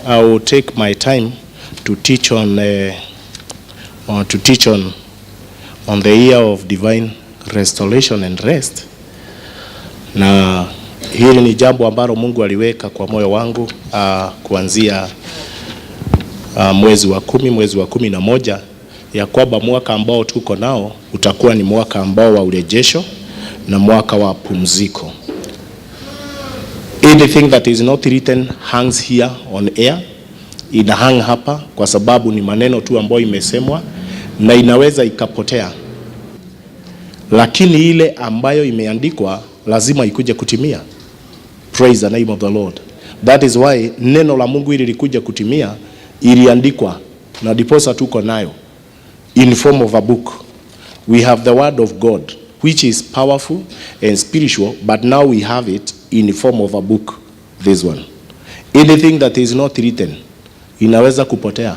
I will take my time to teach on the year of divine restoration and rest. Na hili ni jambo ambalo Mungu aliweka kwa moyo wangu kuanzia mwezi wa 11 ya kwamba mwaka ambao tuko nao utakuwa ni mwaka ambao wa urejesho na mwaka wa pumziko. Anything that is not written hangs here on air. Ina hang hapa kwa sababu ni maneno tu ambayo imesemwa na inaweza ikapotea, lakini ile ambayo imeandikwa lazima ikuje kutimia. Praise the name of the Lord. That is why neno la Mungu ili likuja kutimia iliandikwa, na diposa tuko nayo in form of a book. We have the word of God which is powerful and spiritual, but now we have it in form of a book, this one. Anything that is not written inaweza kupotea.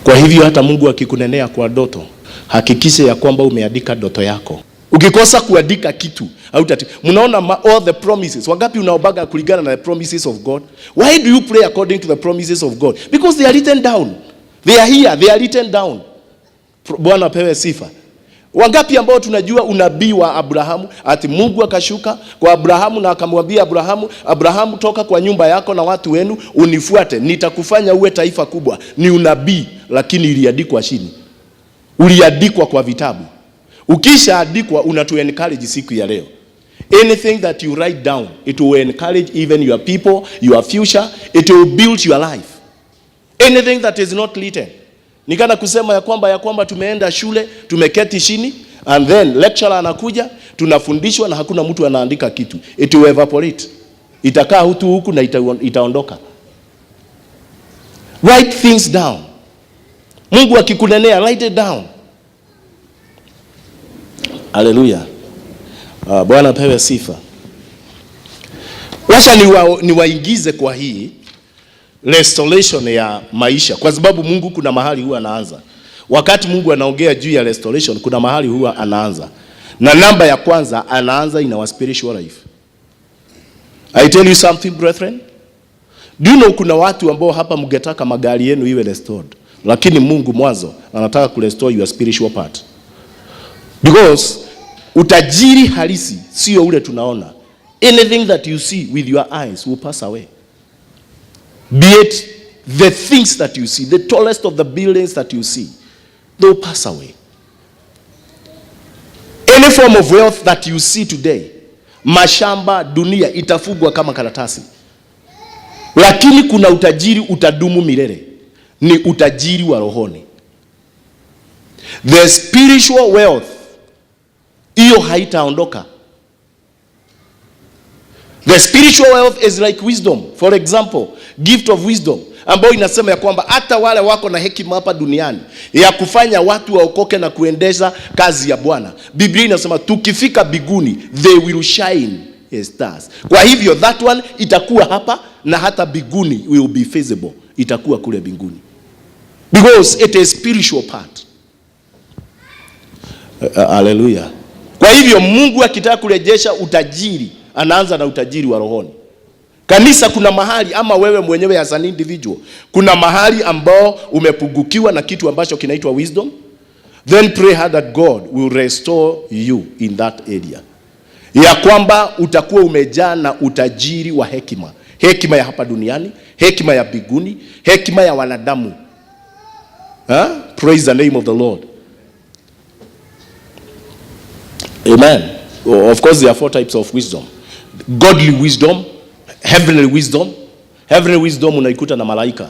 Kwa hivyo hata Mungu akikunenea kwa ndoto, hakikisha ya kwamba umeandika ndoto yako. Ukikosa kuandika kitu hautati. Mnaona all the promises. Wangapi unaobaga kulingana na the promises of God? Why do you pray according to the promises of God? Because they are written down. They are here, they are written down. Bwana pewe sifa. Wangapi ambao tunajua unabii wa Abrahamu, ati Mungu akashuka kwa Abrahamu na akamwambia Abrahamu, toka kwa nyumba yako na watu wenu unifuate, nitakufanya uwe taifa kubwa. Ni unabii, lakini iliandikwa chini. Uliandikwa kwa vitabu. Ukishaandikwa unatu encourage siku ya leo. Anything that you write down, it will encourage even your people, your future, it will build your life. Anything that is not written, nikana kusema ya kwamba tumeenda shule, tumeketi chini, and then lecturer anakuja, tunafundishwa na hakuna mtu anaandika kitu. It will evaporate. Itakaa huku na itaondoka. Write things down. Mungu akikunenea, write it down. Hallelujah. Bwana pewe sifa. Wacha niwaingize kwa hii restoration ya maisha, kwa sababu Mungu kuna mahali huwa anaanza. Wakati Mungu anaongea juu ya restoration, kuna mahali huwa anaanza. Na namba ya kwanza anaanza in our spiritual life. I tell you something, brethren. Do you know kuna watu ambao hapa mngetaka magari yenu iwe restored, lakini Mungu mwanzo anataka kurestore your spiritual part. Because utajiri halisi sio ule tunaona. Anything that you see with your eyes will pass away. Be it the things that you see, the tallest of the buildings that you see, they will pass away. Any form of wealth that you see today, mashamba, dunia, itafugwa kama karatasi. Lakini kuna utajiri utadumu milele. Ni utajiri wa rohoni. The spiritual wealth, iyo haitaondoka. The spiritual wealth is like wisdom. For example, gift of wisdom, ambayo inasema ya kwamba hata wale wako na hekima hapa duniani ya kufanya watu waokoke na kuendesha kazi ya Bwana, Biblia inasema tukifika biguni they will shine as stars. Kwa hivyo that one itakuwa hapa, na hata biguni will be visible. Itakuwa kule binguni. Because it is spiritual part. Hallelujah. Kwa hivyo Mungu akitaka kurejesha utajiri, anaanza na utajiri wa rohoni. Kanisa kuna mahali, ama wewe mwenyewe as an individual, kuna mahali ambao umepungukiwa na kitu ambacho kinaitwa wisdom. Then pray hard that God will restore you in that area. Ya kwamba utakuwa umejaa na utajiri wa hekima. Hekima ya hapa duniani, hekima ya biguni, hekima ya wanadamu. Praise the name of the Lord. Amen. Of course there are 4 types of wisdom. Godly wisdom, heavenly wisdom. Heavenly wisdom unaikuta na malaika.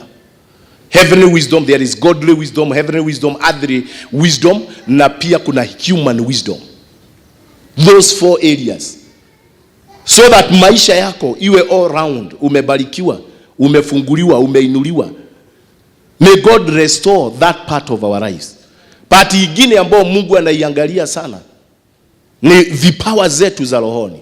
Heavenly wisdom, there is godly wisdom, heavenly wisdom, earthly wisdom, na pia kuna human wisdom. Those 4 areas. So that maisha yako iwe all round, umebarikiwa, umefunguliwa, umeinuliwa. May God restore that part of our lives. Part ingine ambayo Mungu anaiangalia sana ni vipawa zetu za rohoni.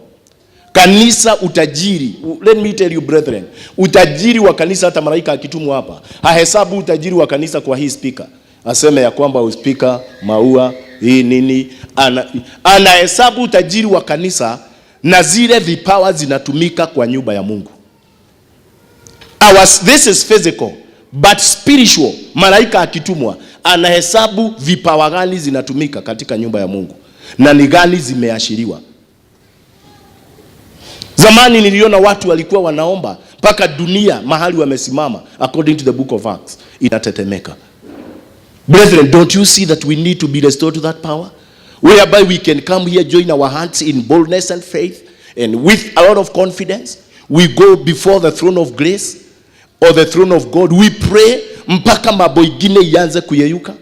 Kanisa utajiri. Let me tell you brethren, utajiri wa kanisa, hata malaika akitumwa hapa hahesabu utajiri wa kanisa kwa hii speaker. Aseme ya kwamba uspika maua hii nini, anahesabu utajiri wa kanisa na zile vipawa zinatumika kwa nyumba ya Mungu. This is physical, but spiritual. Malaika akitumwa anahesabu vipawa gani zinatumika katika nyumba ya Mungu na ni gani zimeashiriwa. Zamani niliona watu walikuwa wanaomba mpaka dunia mahali wamesimama, according to the book of Acts, inatetemeka. Brethren, don't you see that we need to be restored to that power, whereby we can come here, join our hands in boldness and faith, and with a lot of confidence we go before the throne of grace or the throne of God, we pray mpaka mambo ingine ianze kuyeyuka.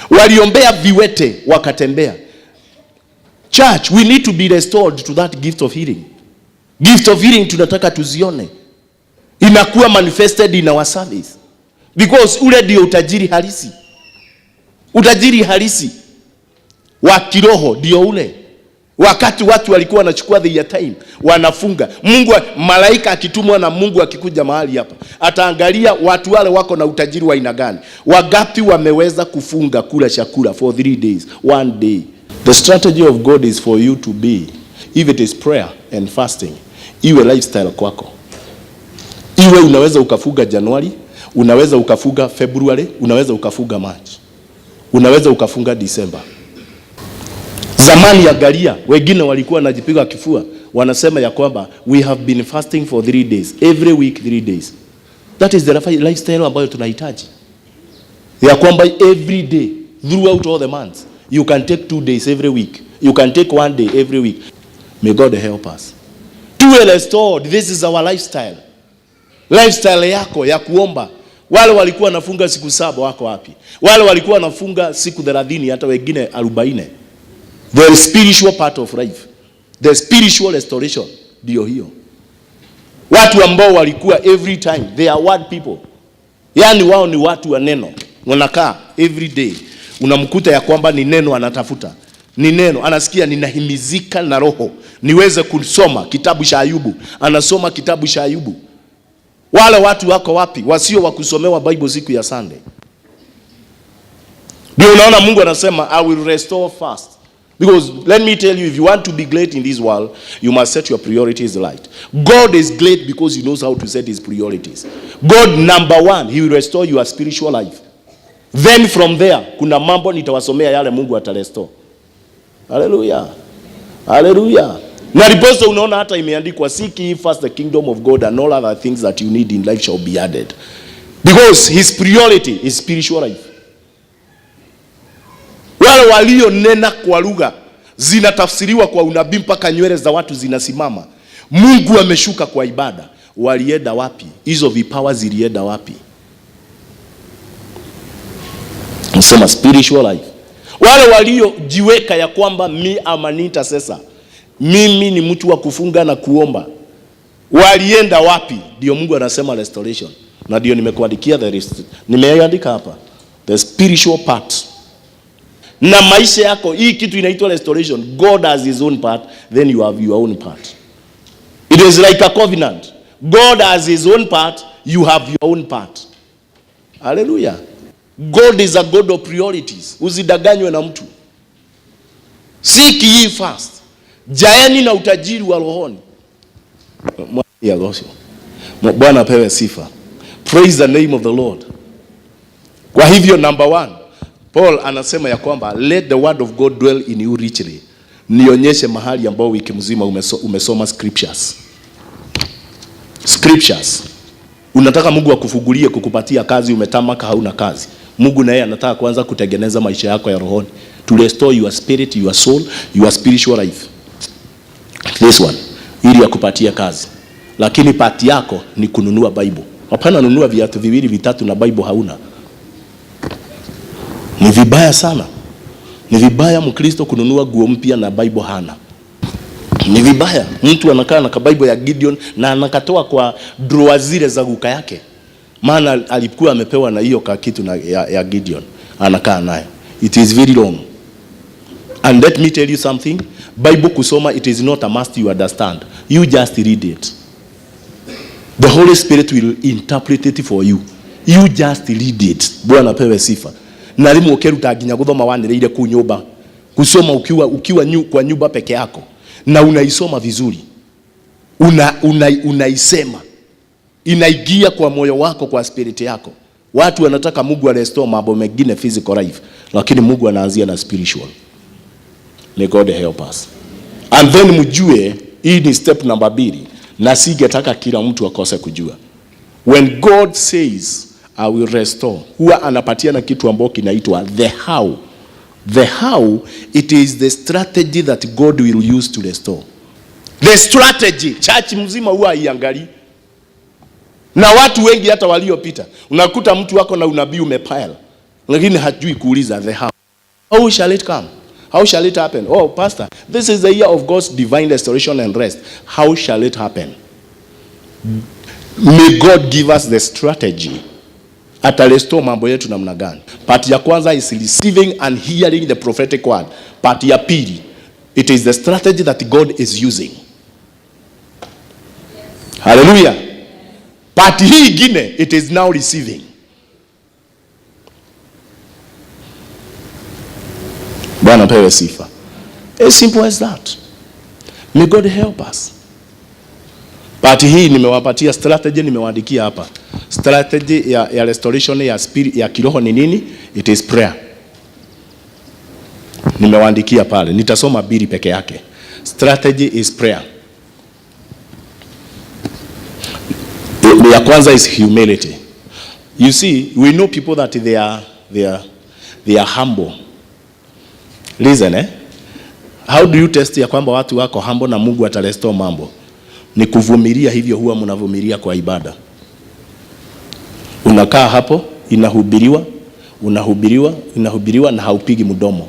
Waliombea viwete wakatembea. Church, we need to be restored to that gift of healing. Gift of healing tunataka tuzione inakuwa manifested in our service, because ule ndio utajiri halisi. Utajiri halisi wa kiroho ndio ule. Wakati watu walikuwa wanachukua their time, wanafunga. Mungu, malaika akitumwa na Mungu akikuja mahali hapa, ataangalia watu wale wako na utajiri wa aina gani. Wagapi wameweza kufunga kula chakula for 3 days, 1 day. The strategy of God is for you to be, if it is prayer and fasting, iwe lifestyle kwako. Iwe unaweza ukafuga Januari, unaweza ukafuga February, unaweza ukafuga March, unaweza ukafunga December. Zamani ya Galia, wengine walikuwa wanajipiga kifua, wanasema ya kwamba we have been fasting for 3 days, every week 3 days. That is the lifestyle ambayo tunahitaji. Ya kwamba every day, throughout all the months, you can take 2 days every week. You can take 1 day every week. May God help us. To restored, this is our lifestyle. Lifestyle yako ya kuomba. Wale walikuwa nafunga siku 7 wako wapi? Wale walikuwa nafunga siku 30, hata wengine 40. The spiritual part of life, the spiritual restoration ndio hiyo. Watu ambao walikuwa every time, they are word people. Yani wao ni watu wa neno. Wanakaa every day. Unamkuta ya kwamba ni neno anatafuta. Ni neno, anasikia ninahimizika na roho niweze kusoma kitabu cha Ayubu. Anasoma kitabu cha Ayubu. Wale watu wako wapi? Wasio wa kusomewa Bible siku ya Sunday. Ndio unaona Mungu anasema I will restore fast. Because let me tell you, if you want to be great in this world, you must set your priorities right. God is great because he knows how to set his priorities. God, number 1, he will restore your spiritual life. Then from there, kuna mambo nitawasomea yale Mungu atarestore. Hallelujah. Hallelujah. Na riposto unaona hata imeandikwa, seek ye first the kingdom of God and all other things that you need in life shall be added. Because his priority is spiritual life. Wale walio nena kwa lugha zinatafsiriwa kwa unabii mpaka nywele za watu zinasimama. Mungu ameshuka kwa ibada. Walienda wapi? Hizo vipawa zilienda wapi? Nasema spiritual life. Wale walio jiweka ya kwamba mi amanita sasa, mimi ni mtu wa kufunga na kuomba, walienda wapi? Ndio Mungu anasema restoration. Na ndio nimekuandikia nimeandika hapa the spiritual part. Na maisha yako, hii kitu inaitwa restoration. God has his own part, then you have your own part. It is like a covenant. God has his own part, you have your own part. Hallelujah. God is a God of priorities. Usidanganywe na mtu. Seek ye first. Jaeni na utajiri wa rohoni. Bwana apewe sifa. Praise the name of the Lord. Kwa hivyo number 1, Paul anasema ya kwamba let the word of God dwell in you richly. Nionyeshe mahali ambao wiki mzima umesoma scriptures. Scriptures. Unataka Mungu akufungulie kukupatia kazi, umetamaka hauna kazi. Mungu naye anataka kuanza kutengeneza maisha yako ya rohoni. To restore your spirit, your soul, your spiritual life. This one, ili akupatia kazi. Lakini part yako ni kununua Bible. Hapana nunua viatu 2 vitatu na Bible hauna. Ni vibaya sana. Ni vibaya Mkristo kununua nguo mpya na Bible hana. Ni vibaya. Mtu anakaa na Bible ya Gideon na anakatoa kwa drawer zile za guka yake. Maana alikuwa amepewa na hiyo kitu ya Gideon. Anakaa nayo. It is very wrong. And let me tell you something. Bible kusoma, it is not a must you understand. You just read it. The Holy Spirit will interpret it for you. You just read it. Bwana pewe sifa. Na limu ukeruta ginya guthoma wanireire ku nyumba. Kusoma ukiwa kwa nyumba peke yako. Na unaisoma vizuri. Unaisema. inaingia kwa moyo wako, kwa spirit yako. Watu wanataka Mungu restore mambo mengine physical life, lakini Mungu anaanzia na spiritual. May God help us. And then mjue hii ni step number 2, na singetaka kila mtu akose kujua. When God says I will restore, huwa anapatiana kitu ambacho kinaitwa the how. The how, it is the strategy that God will use to restore. The strategy, church mzima huwa iangalie. Na watu wengi hata waliopita, unakuta mtu wako na unabii umepile, lakini hajui kuuliza the how. How shall it come? How shall it happen? Oh, pastor, this is the year of God's divine restoration and rest. How shall it happen? May God give us the strategy. Ata restore mambo yetu namna gani? Part ya kwanza is receiving and hearing the prophetic word. Part ya pili, it is the strategy that God is using. Hallelujah. Part hii ingine, it is now receiving. Bwana pewe sifa. As simple as that. May God help us. Part hii nimewapatia strategy, nimewaandikia hapa. Strategy ya restoration ya spirit ya kiroho ni nini? It is prayer. Nimewaandikia pale. Nitasoma bili peke yake. Strategy is prayer. Ya kwanza is humility. You see, we know people that they are humble. Listen, how do you test ya kwamba watu wako humble na Mungu atarestore mambo? Ni kuvumilia. Hivyo huwa mnavumilia kwa ibada. Unakaa hapo, inahubiriwa na haupigi mdomo.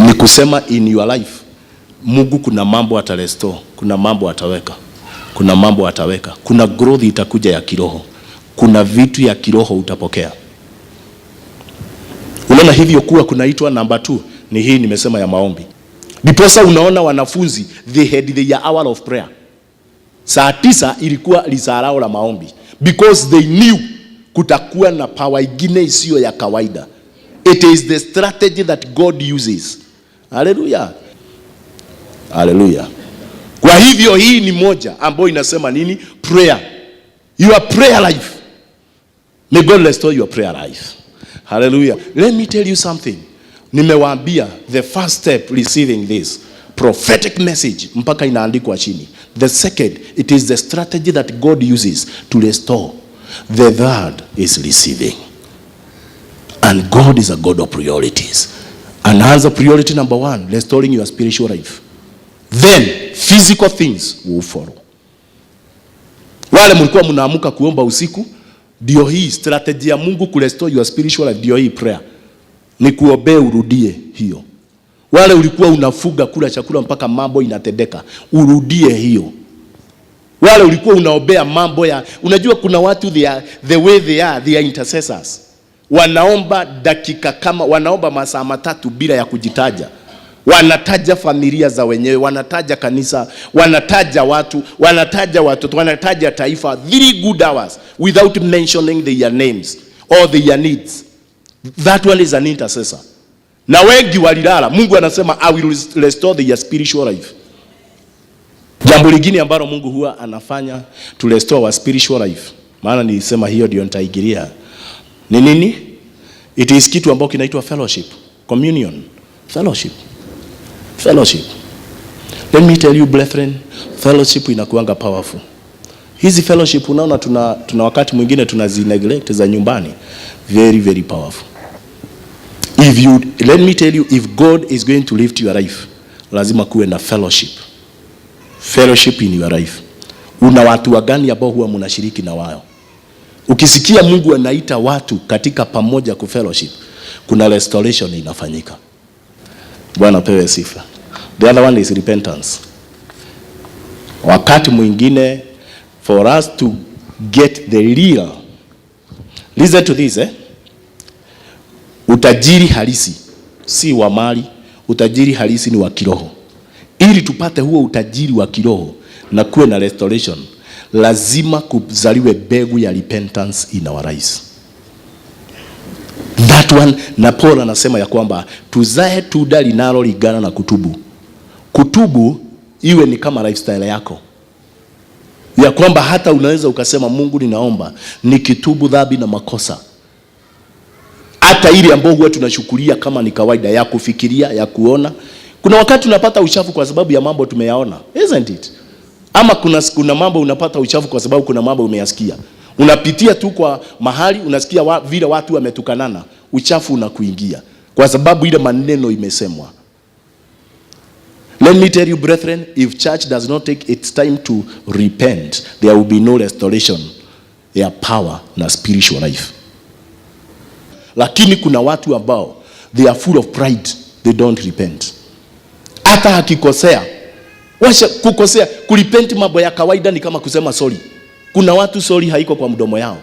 Ni kusema in your life, Mungu kuna mambo atarestore, kuna mambo ataweka, kuna growth itakuja ya kiroho, kuna vitu ya kiroho utapokea. Unaona hivyo kuwa kunaitwa number 2 ni hii nimesema ya maombi. Ndiposa unaona wanafunzi they had their hour of prayer. Saa 9 ilikuwa lisaa la maombi, because they knew kutakuwa na power ingine isiyo ya kawaida. It is the strategy that God uses. Hallelujah. Hallelujah. Kwa hivyo hii ni moja ambayo inasema nini? Prayer. Your prayer life. May God restore your prayer life. Hallelujah. Let me tell you something. Nimewaambia the first step receiving this prophetic message mpaka inaandikwa chini. The second, it is the strategy that God uses to restore. The third is receiving. And God is a God of priorities. And answer priority number 1, restoring your spiritual life. Then physical things will follow. Wale mlikuwa mnaamuka kuomba usiku, ndio hii strategy ya Mungu ku restore your spiritual life, ndio hii prayer. Ni kuombea urudie hiyo. Wale ulikuwa unafuga kula chakula mpaka mambo inatendeka, urudie hiyo. Wale ulikuwa unaombea mambo ya, unajua kuna watu the way they are intercessors. Wanaomba dakika kama, wanaomba masaa 3 bila ya kujitaja. Wanataja familia za wenyewe, wanataja kanisa, wanataja watu, wanataja watoto, wanataja taifa, 3 good hours without mentioning their names or their needs. That one is an intercessor. Na wengi walilala. Mungu anasema I will restore their spiritual life. Jambo lingine ambalo Mungu huwa anafanya to restore our spiritual life, maana nilisema hiyo ndio nitaigiria, ni nini? It is kitu ambacho kinaitwa fellowship, communion, fellowship. Let me tell you brethren, fellowship inakuanga powerful. Hizi fellowship unaona tuna wakati mwingine tunazineglect za nyumbani. Very, very powerful. Let me tell you, if God is going to lift your life, lazima kuwe na fellowship. Fellowship in your life. Una watu wagani ambao huwa mnashiriki na wao? Ukisikia Mungu anaita watu katika pamoja ku fellowship, kuna restoration inafanyika. Bwana pewe sifa. The other one is repentance. Wakati mwingine for us to get the real, listen to this, utajiri halisi si wa mali, utajiri halisi ni wa kiroho. Ili tupate huo utajiri wa kiroho na kuwe na restoration, lazima kuzaliwe mbegu ya repentance in our lives. That one, na Paul anasema ya kwamba tuzae tunda linalolingana na kutubu. Kutubu iwe ni kama lifestyle yako, ya kwamba hata unaweza ukasema, Mungu ninaomba nikitubu dhambi na makosa, hata ile ambayo huwa tunashukulia kama ni kawaida ya kufikiria, ya kuona. Kuna wakati unapata uchafu kwa sababu ya mambo tumeyaona, isn't it? Ama kuna mambo unapata uchafu kwa sababu kuna mambo umeyasikia. Unapitia tu kwa mahali unasikia vile watu wametukanana, uchafu unakuingia kwa sababu ile maneno imesemwa. Let me tell you brethren, if church does not take its time to repent, there will be no restoration ya power na spiritual life. Lakini kuna watu ambao they are full of pride, they don't repent. Hata akikosea, washa kukosea, kurepent mambo ya kawaida ni kama kusema sorry. Kuna watu sorry haiko kwa mdomo yao.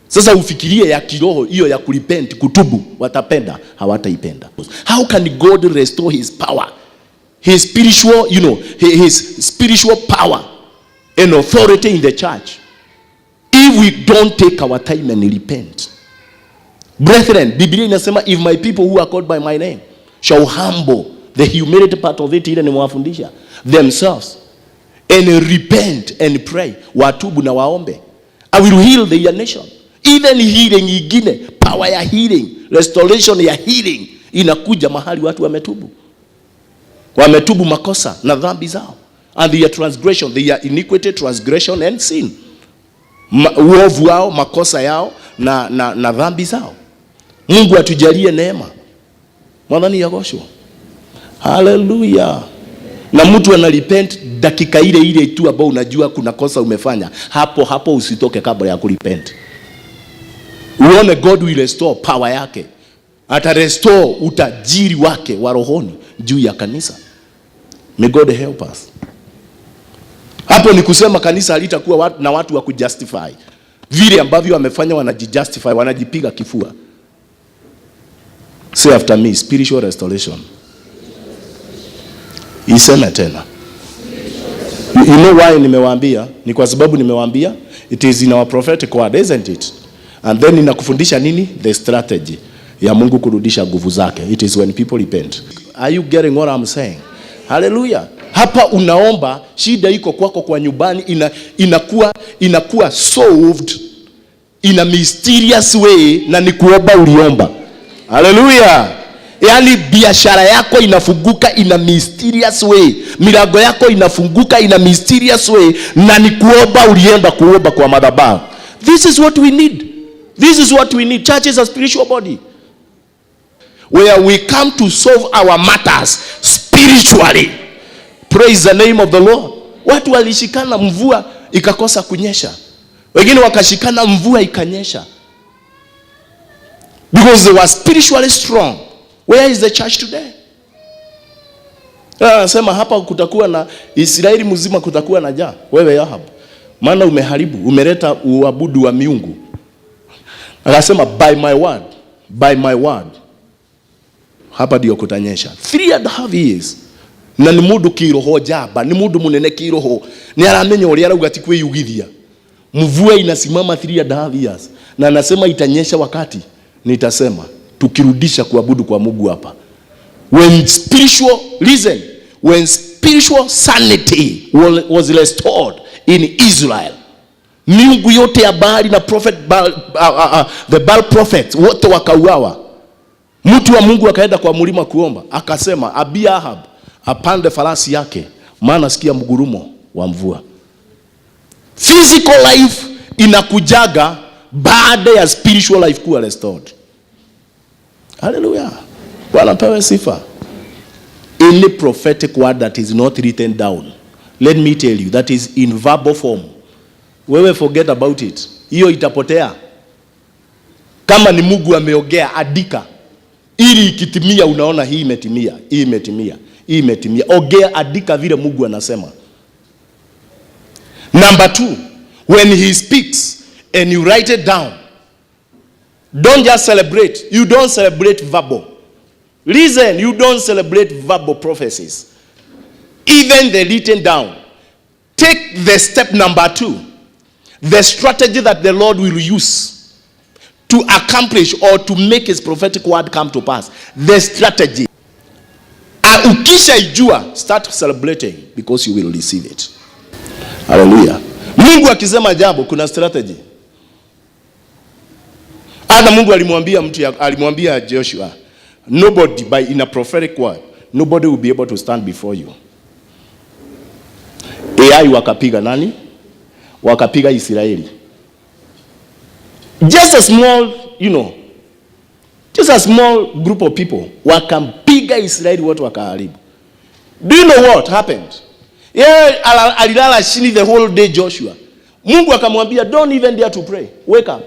Sasa ufikirie ya kiroho hiyo ya kurepent, kutubu, watapenda, hawataipenda. How can God restore his power? His spiritual, his spiritual power and authority in the church if we don't take our time and repent. Brethren, Biblia inasema if my people who are called by my name shall humble, the humility part of it ile nimewafundisha, themselves and repent and pray, watubu na waombe, I will heal their nation. Even healing ingine, power ya healing, restoration ya healing inakuja mahali watu wametubu. Wametubu makosa na dhambi zao, and their transgression, their iniquity, transgression and sin, uovu wao, makosa yao na dhambi zao. Mungu atujalie neema. Mwadhani yagoshwa. Hallelujah. Na mtu analipent dakika ile tu ambao unajua kuna kosa umefanya, hapo usitoke kabla ya kulipent. Uone God will restore power yake. Ata restore utajiri wake wa rohoni juu ya kanisa. May God help us. Hapo ni kusema kanisa halitakuwa na watu wa kujustify vile ambavyo wamefanya, wanajijustify, wanajipiga kifua. Say after me, spiritual restoration. Iseme tena. You know why nimewaambia? Ni kwa sababu nimewaambia it is in our prophetic word, isn't it? And then inakufundisha nini? The strategy ya Mungu kurudisha nguvu zake. It is when people repent. Are you getting what I'm saying? Hallelujah. Hapa unaomba, shida iko kwako kwa nyumbani, inakuwa solved in a mysterious way, na ni kuomba uliomba. Hallelujah. Yani biashara yako inafunguka in a mysterious way, milango yako inafunguka in a mysterious way, na ni kuomba ulienda kuomba kwa madhabahu. This is what we need. This is what we need. Church is a spiritual body where we come to solve our matters spiritually. Praise the name of the Lord. Watu walishikana mvua ikakosa kunyesha, wengine wakashikana mvua ikanyesha, because they were spiritually strong. Where is the church today? Anasema hapa kutakuwa na Israeli mzima, kutakuwa na njaa. Wewe Ahab, maana umeharibu, umeleta uabudu wa miungu. Akasema by my word hapa ndio kutanyesha. 3.5 years. Na ni mundu kiroho jaba, ni mundu munene kiroho, ni aramenya uri arauga ti kwiyugithia. Mvua inasimama 3.5 years, na anasema itanyesha wakati nitasema, tukirudisha kuabudu kwa Mungu hapa. When spiritual sanity was restored in Israel, miungu yote ya Baali na the Baal prophets wote wakauawa. Mtu wa Mungu akaenda kwa mlima kuomba, akasema Ahab apande farasi yake, maana sikia mgurumo wa mvua. Physical life inakujaga baada ya spiritual life kuwa restored. Hallelujah. Bwana pewe sifa. Any prophetic word that is not written down, let me tell you, that is in verbal form, wewe forget about it. Hiyo itapotea. Kama ni Mungu ameongea, andika, ili ikitimia unaona hii imetimia, hii imetimia, hii imetimia. Ongea, andika vile Mungu anasema. Number 2, when he speaks and you write it down, don't just celebrate. You don't celebrate verbal. Listen, you don't celebrate verbal prophecies. Even the written down. Take the step number 2. The strategy that the Lord will use to accomplish or to make his prophetic word come to pass. The strategy. ukishaijua, start celebrating because you will receive it. Hallelujah. Mungu akisema jambo kuna strategy. Hata Mungu alimwambia Joshua, nobody by in a prophetic word, nobody will be able to stand before you. AI wakapiga nani? Wakapiga Israeli. Just a small, just a small group of people wakampiga Israeli, watu wakaharibu. Do you know what happened? Alilala chini the whole day Joshua. Mungu akamwambia, don't even dare to pray. Wake up.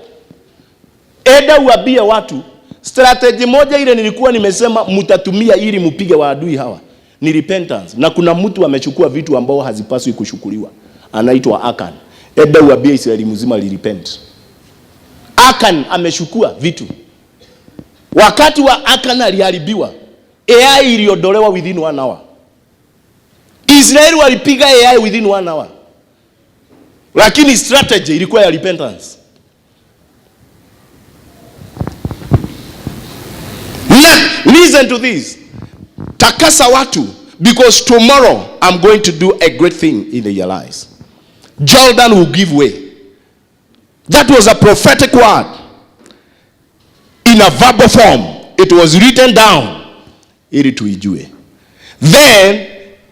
Eda uambie watu, strategy moja ile nilikuwa nimesema mtatumia ili mpige waadui hawa ni repentance. Na kuna mtu amechukua vitu ambao hazipaswi kushukuriwa. Anaitwa Akan. Eda uambie Israeli mzima li repent. Akan amechukua vitu. Wakati wa Akan aliharibiwa, AI iliondolewa within 1 hour. Israeli walipiga AI within 1 hour. Lakini strategy ilikuwa ya repentance. Listen to this. Takasa watu, because tomorrow I'm going to do a great thing in their lives. Jordan will give way. That was a prophetic word in a verbal form. It was written down ili tuijue. Then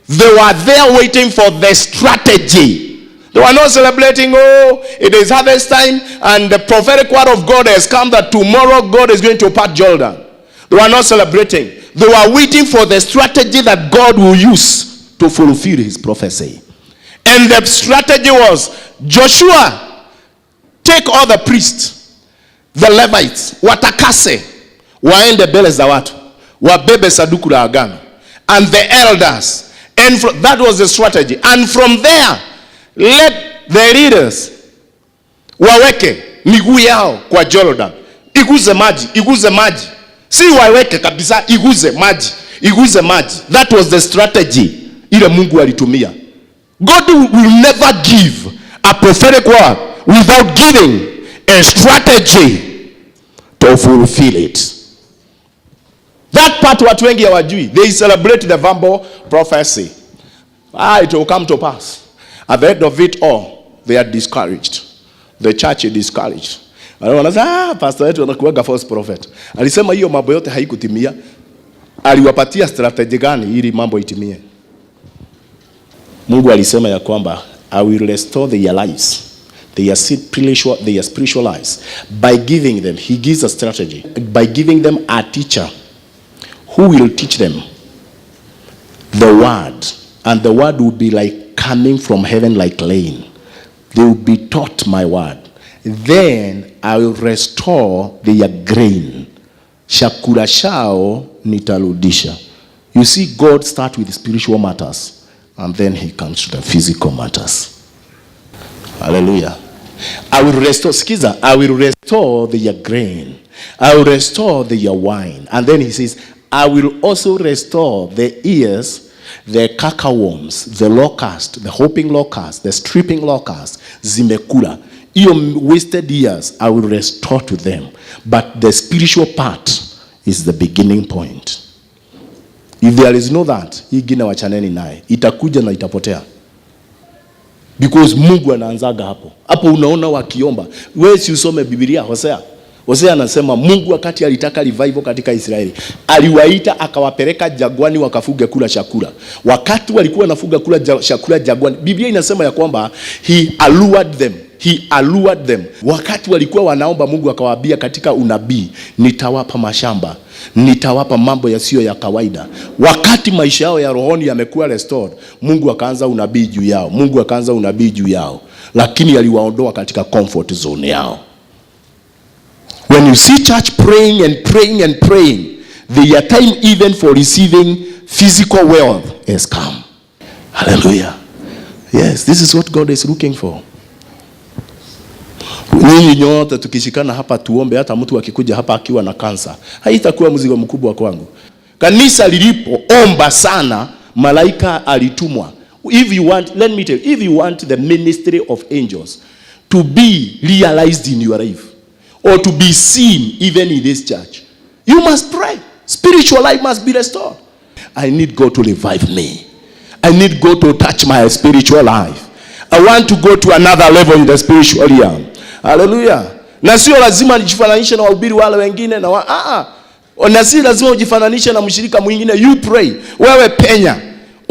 they were there waiting for the strategy. They were not celebrating, oh, it is harvest time and the prophetic word of God has come that tomorrow God is going to part Jordan. They were not celebrating. They were waiting for the strategy that God will use to fulfill his prophecy. And the strategy was, Joshua, take all the priests, the Levites, watakase, waende mbele za watu, wabebe saduku la agano, and the elders. And that was the strategy. And from there, let the leaders waweke miguu yao kwa Jordan. Iguze maji. Si waweke kabisa, iguze maji. That was the strategy ile Mungu alitumia. God will never give a prophetic word without giving a strategy to fulfill it. That part watu wengi hawajui. They celebrate the verbal prophecy. It will come to pass. At the end of it all, they are discouraged. The church is discouraged. Wanasema pastor wetu anakuwa false prophet. Alisema hiyo mambo yote haikutimia. Aliwapatia strategy gani ili mambo itimie? Mungu alisema ya kwamba I will restore their lives. Their spiritual lives by giving them. He gives a strategy by giving them a teacher who will teach them the word, and the word will be like coming from heaven like rain. They will be taught my word. Then I will restore their grain. Chakula chao nitarudisha. You see, God starts with spiritual matters and then he comes to the physical matters. Hallelujah. I will restore their grain. I will restore their wine. And then he says, I will also restore the ears, the cacaworms, the locust, the hopping locust, the stripping locust, zimekula. Your wasted years, I will restore to them. But the spiritual part is the beginning point. If there is no that, ingine wachaneni naye. Itakuja na itapotea. Because Mungu anaanzaga hapo. Hapo unaona wakiomba. Wewe si usome Biblia, Hosea anasema Mungu wakati alitaka revival katika Israeli, aliwaita akawapeleka jagwani wakafuga kula chakula. Wakati walikuwa wanafuga kula chakula jagwani, Biblia inasema ya kwamba he allured them. Wakati walikuwa wanaomba, Mungu akawaambia katika unabii, nitawapa mashamba, nitawapa mambo yasiyo ya kawaida. Wakati maisha yao ya rohoni yamekuwa restored, Mungu akaanza unabii juu yao. Lakini aliwaondoa katika comfort zone yao. When you see church praying, their time even for receiving physical wealth has come. Hallelujah. Yes, this is what God is looking for. Nyinyi nyote tukishikana hapa tuombe, hata mtu akikuja hapa akiwa na kansa, haitakuwa mzigo mkubwa kwangu. Kanisa lilipoomba sana, malaika alitumwa. If you want the ministry of angels to be realized in your life, or to be seen even in this church, you must pray. Spiritual life must be restored. I need God to revive me. I need God to touch my spiritual life. I want to go to another level in the spiritual realm. Hallelujah. Na sio lazima nijifananishe na wahubiri wale wengine na si lazima ujifananishe na mshirika mwingine. You pray. Wewe penya.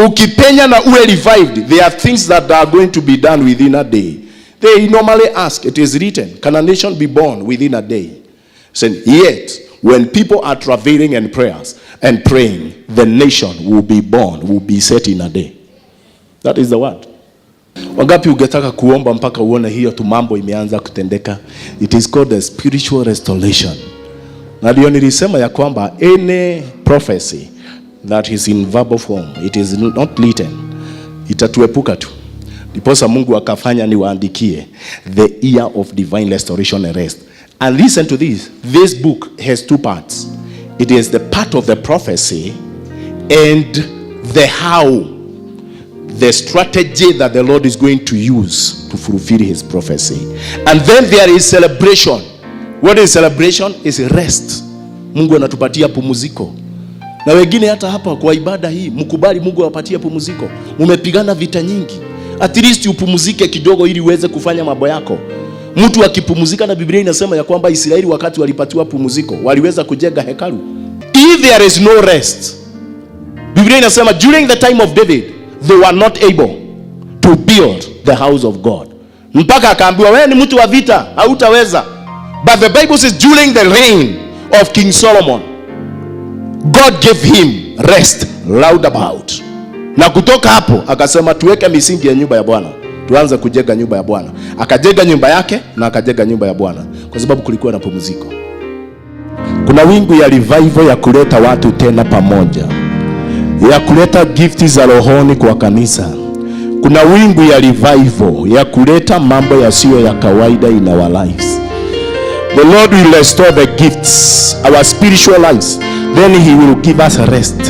Ukipenya na uwe revived, there are things that are going to be done within a day. They normally ask, it is written, can a nation be born within a day? So, yet, when people are travailing in prayers and praying, the nation will be born, will be set in a day. That is the word. Wangapi ungetaka kuomba mpaka uone hiyo tu mambo imeanza kutendeka? It is called the spiritual restoration. Na ndio nilisema ya kwamba any prophecy that is in verbal form, it is not written, itatuepuka tu. Ndiposa Mungu akafanya niwaandikie the year of divine restoration and rest. And listen to this. This book has two parts. It is the part of the prophecy and the how, the strategy that the Lord is going to use to fulfill his prophecy. And then there is celebration. What is celebration? Is rest. Mungu anatupatia pumziko. Na wengine hata hapa kwa ibada hii mkubali Mungu awapatie pumziko. Umepigana vita nyingi. At least upumzike kidogo ili uweze kufanya mambo yako. Mtu akipumzika, na Biblia inasema ya kwamba Israeli wakati walipatiwa pumziko waliweza kujenga hekalu. If there is no rest, Biblia inasema during the time of David they were not able to build the house of God. Mpaka akaambiwa wewe ni mtu wa vita, hautaweza. But the Bible says during the reign of King Solomon, God gave him rest round about. Na kutoka hapo akasema tuweke misingi ya nyumba ya Bwana. Tuanze kujenga nyumba ya Bwana. Akajenga nyumba yake na akajenga nyumba ya Bwana kwa sababu kulikuwa na pumziko. Kuna wingu ya revival ya kuleta watu tena pamoja, ya kuleta gifts za rohoni kwa kanisa. Kuna wingu ya revival ya kuleta mambo yasiyo ya kawaida in our lives. The Lord will restore the gifts, our spiritual lives. Then he will give us rest.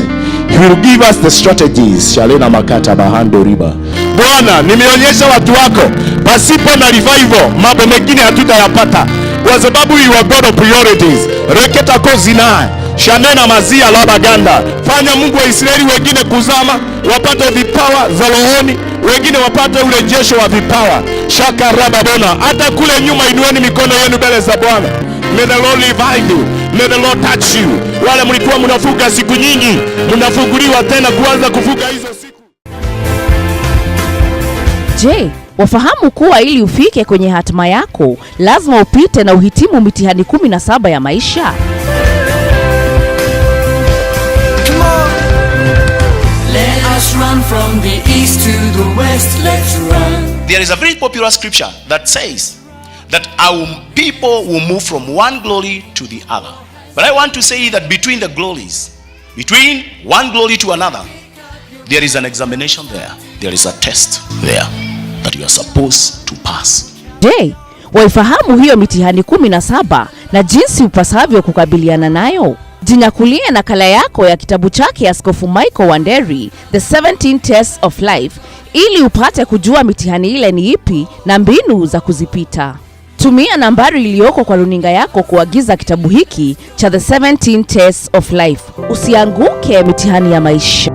He will give us the strategies. Shalena makata bahando riba. Bwana, nimeonyesha watu wako pasipo na revival mambo mengine hatutayapata kwa sababu you are God of priorities. Reketa kozina shanena mazia labaganda. Fanya Mungu wa Israeli wengine kuzama wapate vipawa za rohoni, wengine wapate urejesho wa vipawa. Shaka rababona. Hata kule nyuma inueni mikono yenu mbele za Bwana. May the Lord revive you. May the Lord touch you. Wale mlikuwa mnafuga siku nyingi, mnafunguliwa tena kuanza kufuga hizo siku. Je, wafahamu kuwa ili ufike kwenye hatima yako, lazima upite na uhitimu mitihani 17 ya maisha? Run from the east to the west, let's run. There is a very popular scripture that says that our people will move from one glory to the other. But I want to say that between the glories, between one glory to another, there is an examination there. There is a test there that you are supposed to pass. Je, waifahamu hiyo mitihani 17 na jinsi upasavyo kukabiliana nayo? Jinyakulie nakala yako ya kitabu chake Askofu Michael Wanderi, The 17 Tests of Life, ili upate kujua mitihani ile ni ipi na mbinu za kuzipita. Tumia nambari iliyoko kwa runinga yako kuagiza kitabu hiki cha The 17 Tests of Life. Usianguke mitihani ya maisha.